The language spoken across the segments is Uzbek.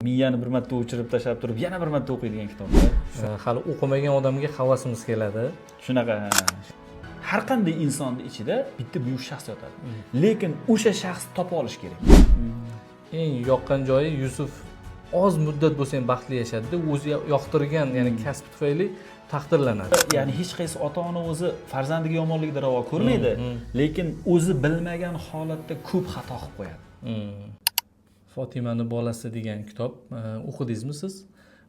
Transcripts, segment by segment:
miyani bir marta o'chirib tashlab turib yana bir marta o'qiydigan kitoblar. Hali o'qimagan odamga havasimiz keladi. Shunaqa. Har qanday insonning ichida bitta buyuk shaxs yotadi. Lekin o'sha shaxsni topa olish kerak. Eng yoqqan joyi Yusuf oz muddat bo'lsa ham baxtli yashadi, o'zi yoqtirgan, ya'ni kasb tufayli taqdirlanadi. Ya'ni hech qaysi ota-ona o'zi farzandiga yomonlikni ravo ko'rmaydi, lekin o'zi bilmagan holatda ko'p xato qilib qo'yadi. Fotimani bolasi degan kitob o'qidingizmi siz?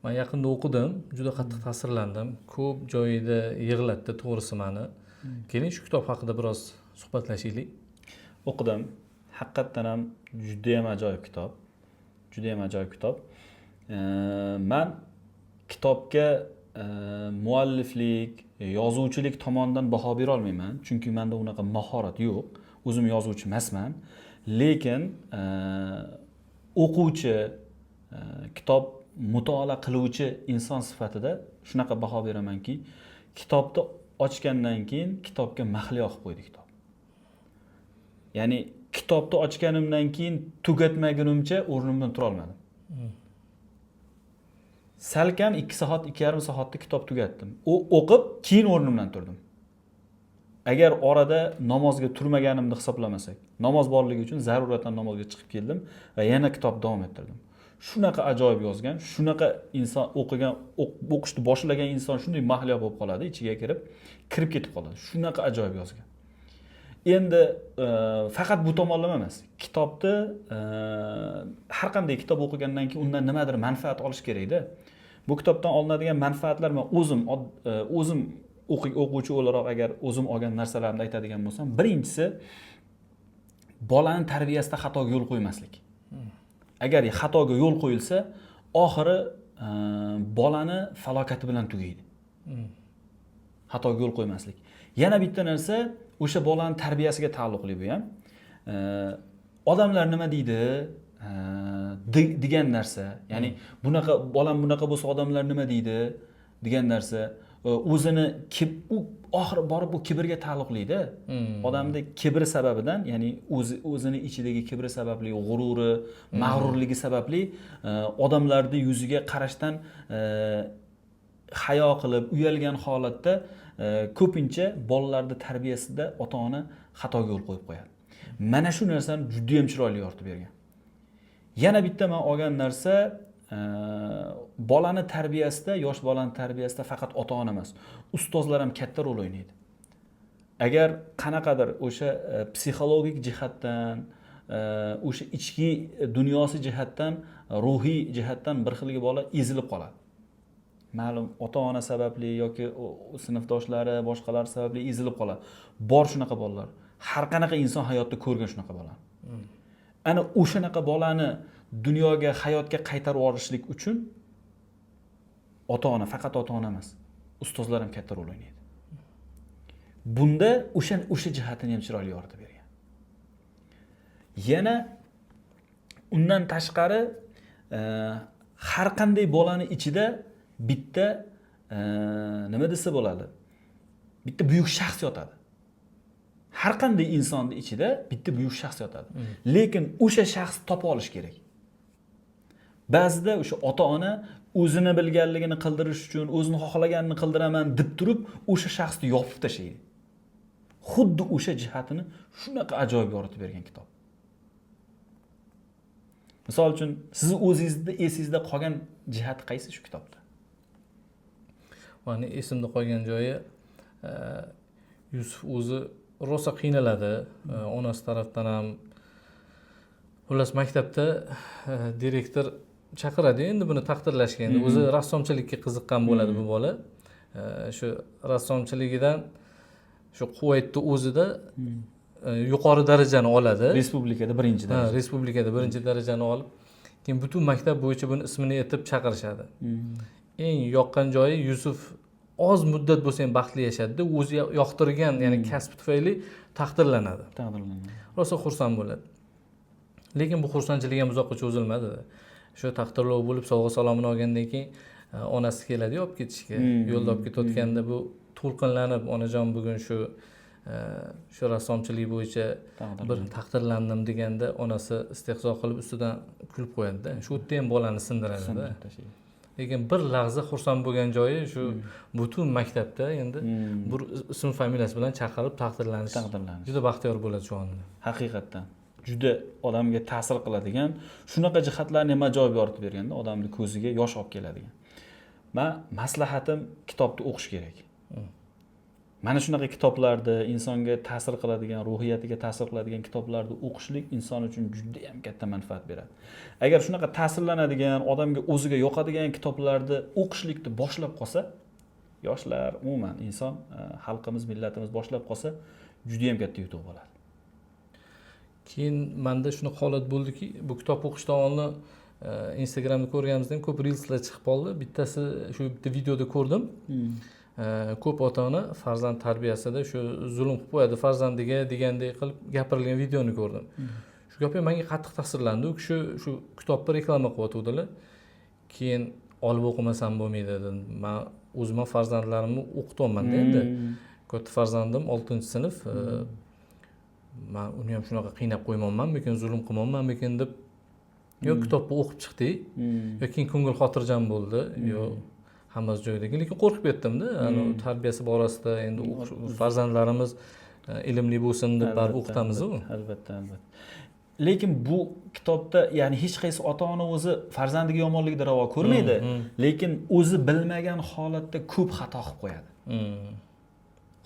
Men yaqinda o'qidim, juda qattiq ta'sirlandim. Ko'p joyida yig'latdi to'g'risi meni. Keling shu kitob haqida biroz suhbatlashaylik. O'qidim. Haqiqatan ham juda ham ajoyib kitob. Juda ham ajoyib kitob. Men kitobga mualliflik, yozuvchilik tomonidan baho bera olmayman, chunki menda unaqa mahorat yo'q. O'zim yozuvchi emasman, lekin o'quvchi, kitob mutolaa qiluvchi inson sifatida shunaqa baho beramanki, kitobni ochgandan keyin kitobga mahliyo qilib qo'ydi kitob. Ya'ni kitobni ochganimdan keyin tugatmagunimcha o'rnimdan tura olmadim. Salkam 2 soat, 2,5 soatda kitob tugatdim. O'qib, keyin o'rnimdan turdim. Agar orada namozga turmaganimni hisoblamasak, namoz borligi uchun zaruratdan namozga chiqib keldim va yana kitob davom ettirdim. Shunaqa ajoyib yozgan, shunaqa inson o'qishni boshlagan inson shunday mahliyo bo'lib qoladi, ichiga kirib ketib qoladi. Shunaqa ajoyib yozgan. Endi faqat bu tomonlama emas. Kitobni har qanday kitob o'qigandan keyin undan nimadir manfaat olish kerak-da. Bu kitobdan olinadigan manfaatlar men o'zim o'quvchi o'laroq agar o'zim olgan narsalarimni aytadigan bo'lsam, birinchisi bolani tarbiyasida xatoga yo'l qo'ymaslik. Agar xatoga yo'l qo'yilsa, oxiri bolani falokati bilan tugaydi. Xatoga yo'l qo'ymaslik. Yana bitta narsa o'sha bolani tarbiyasiga taalluqli bu ham. Odamlar nima deydi degan narsa, ya'ni bolam bunaqa bo'lsa odamlar nima deydi degan narsa o'zini oxiri borib bu kibrga taalluqli-da. Odamda kibri sababidan, ya'ni o'zini ichidagi kibri sababli, g'ururi, mag'rurligi sababli odamlarning yuziga qarashdan hayo qilib, uyalgan holatda ko'pincha bolalarning tarbiyasida ota-ona xatoga yo'l qo'yib qo'yadi. Mana shu narsani juda ham chiroyli yoritib bergan. Yana bitta men olgan narsa bolani tarbiyasida, yosh bolani tarbiyasida faqat ota-ona emas, ustozlar ham katta rol o'ynaydi. Agar qanaqadir o'sha psixologik jihatdan, o'sha ichki dunyosi jihatdan, ruhiy jihatdan bir xilga bola ezilib qoladi. Ma'lum ota-ona sababli yoki sinfdoshlari, boshqalar sababli ezilib qoladi. Bor shunaqa bolalar. Har qanaqa inson hayotda ko'rgan shunaqa bolani. Ana o'shanaqa bolani dunyoga, hayotga qaytarib yuborishlik uchun ota-ona, faqat ota-ona emas, ustozlar ham katta rol o'ynaydi. Bunda o'sha jihatini ham chiroyli yoritib bergan. Yana undan tashqari har qanday bolani ichida bitta nima desa bo'ladi? Bitta buyuk shaxs yotadi. Har qanday insonning ichida bitta buyuk shaxs yotadi. Lekin o'sha shaxsni topa olish kerak. Ba'zida o'sha ota-ona o'zini bilganligini qildirish uchun, o'zini xohlaganini qildiraman deb turib, o'sha shaxsni yopib tashlaydi. Xuddi o'sha jihatini shunaqa ajoyib yoritib bergan kitob. Misol uchun, siz o'zingizda esingizda qolgan jihati qaysi shu kitobda? Meni esimda qolgan joyi Yusuf o'zi rosa qiynaladi. Onasi tarafdan ham xullas maktabda direktor chaqiradi endi buni taqdirlashga. Endi o'zi rassomchilikka qiziqqan bo'ladi bu bola. Shu rassomchiligidan shu Kuvaytda o'zida yuqori darajani oladi. Respublikada birinchi daraja. Respublikada birinchi darajani olib, keyin butun maktab bo'yicha buni ismini aytib chaqirishadi. Eng yoqqan joyi Yusuf oz muddat bo'lsa ham baxtli yashadi, o'zi yoqtirgan, ya'ni kasb tufayli taqdirlanadi. Rosa xursand bo'ladi. Lekin bu xursandchilik ham uzoqqa cho'zilmadi. Shu taqdirlov bo'lib sovg'a salomini olgandan keyin onasi keladi olib ketishga. Yo'lda olib ketayotganda bu to'lqinlanib, onajon bugun shu shu rassomchilik bo'yicha bir taqdirlandim deganda onasi istehzo qilib ustidan kulib qo'yadi-da. Shu yerda ham bolani sindiradi-da. Lekin bir lahza xursand bo'lgan joyi shu butun maktabda endi bir ism familiyasi bilan chaqirib taqdirlanish. Juda baxtiyor bo'ladi shu onda. Haqiqatdan juda odamga ta'sir qiladigan, shunaqa jihatlarni ham ajoyib yoritib berganda odamning ko'ziga yosh olib keladigan. Men maslahatim kitobni o'qish kerak. Mana shunaqa kitoblarda insonga ta'sir qiladigan, ruhiyatiga ta'sir qiladigan kitoblarni o'qishlik inson uchun juda ham katta manfaat beradi. Agar shunaqa ta'sirlanadigan, odamga o'ziga yoqadigan kitoblarni o'qishlikni boshlab qolsa, yoshlar, umuman inson, xalqimiz, millatimiz boshlab qolsa, juda ham katta yutuq bo'ladi. Keyin menda shunaqa holat bo'ldiki, bu kitob o'qishdan oldin Instagramda ko'rganimizda ham ko'p reelslar chiqib qoldi. Bittasi shu bitta videoda ko'rdim. Ko'p ota-ona farzand tarbiyasida shu zulm qilib qo'yadi farzandiga degandek qilib gapirilgan videoni ko'rdim. Shu gap ham menga qattiq ta'sirlandi. U kishi shu kitobni reklama qilyotgandilar. Keyin olib o'qimasam bo'lmaydi dedim. Men o'zim farzandlarimni o'qityapman-da endi. Katta farzandim 6-sinf. Men uni ham shunaqa qiynab qo'ymaymanmikin, zulm qilmaymanmikin deb yo kitobni o'qib chiqdik, yo keyin ko'ngil xotirjam bo'ldi, yo hammasi joyidagi. Lekin qo'rqib ketdim-da, tarbiyasi borasida endi farzandlarimiz ilmli bo'lsin deb baribir o'qitamiz-ku. Albatta. Lekin bu kitobda ya'ni hech qaysi ota-ona o'zi farzandiga yomonlikni ravo ko'rmaydi, lekin o'zi bilmagan holatda ko'p xato qilib qo'yadi.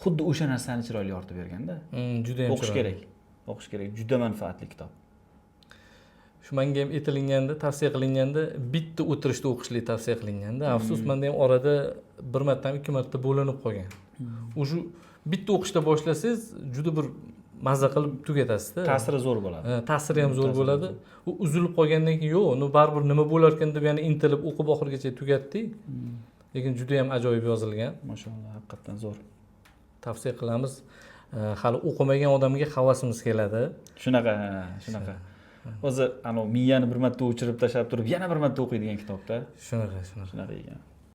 Xuddi o'sha narsani chiroyli yoritib berganda. Juda ham O'qish kerak. Juda manfaatli kitob. Shu menga ham aytilganda, tavsiya qilinganda bitta o'tirishda o'qishlik tavsiya qilinganda, afsus menda ham orada bir martadan 2 marta bo'linib qolgan. O'sha bitta o'qishda boshlasangiz juda bir mazza qilib tugatasiz-da. Ta'siri zo'r bo'ladi. Ta'siri ham zo'r bo'ladi. U uzilib qolgandan keyin yo'q, uni baribir nima bo'lar ekan deb yana intilib o'qib oxirigacha tugatdik. Lekin juda ham ajoyib yozilgan. Mashalloh, haqiqatan zo'r. Tavsiya qilamiz. Hali o'qimagan odamga havasimiz keladi. Shunaqa. O'zi miyani bir marta o'chirib tashlab turib, yana bir marta o'qiydigan kitobda. Shunaqa ekan.